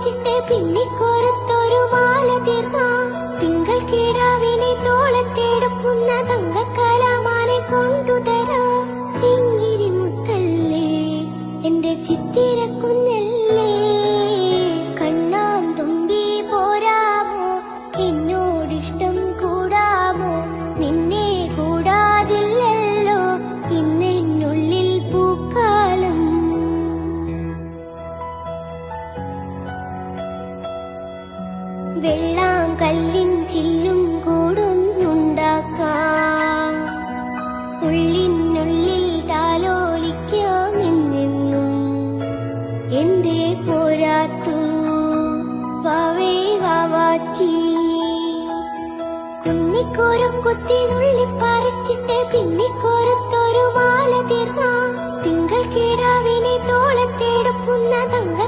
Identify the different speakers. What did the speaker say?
Speaker 1: പറിച്ചിട്ട് പിന്നിക്കൊരുത്തൊരു മാല തീർന്ന തിങ്കൾ കിടാവിനെ തോളത്തെടുക്കുന്ന തങ്കക്കലാമാനെ കൊണ്ടുതരാ ചിങ്ങിരി മുത്തല്ലേ എന്റെ ചിത്തിര കുഞ്ഞല്ലേ കണ്ണാം തുമ്പി പോരാമോ എന്നോടിഷ്ടം കൂടാമോ നിന്നെ കൂടാതില്ലല്ലോ ഇന്നെന്നുള്ളിൽ പൂക്കാലം വെള്ളാം കല്ലിൻ ചില്ലും കൂടൊന്നുണ്ടാക്കാം ഉള്ളിനുള്ളിൽ താലോലിക്കാമെന്നെന്നും എന്തേ പോരാത്തു വാവേ വാവാച്ചി കുന്നിക്കോരം കുത്തിനുള്ളി പറിച്ചിട്ട് പിന്നിക്കോരത്തൊരു മാല തീർന്ന തിങ്കൾ കിടാവിനെ തോളത്തെടുക്കുന്ന തങ്ക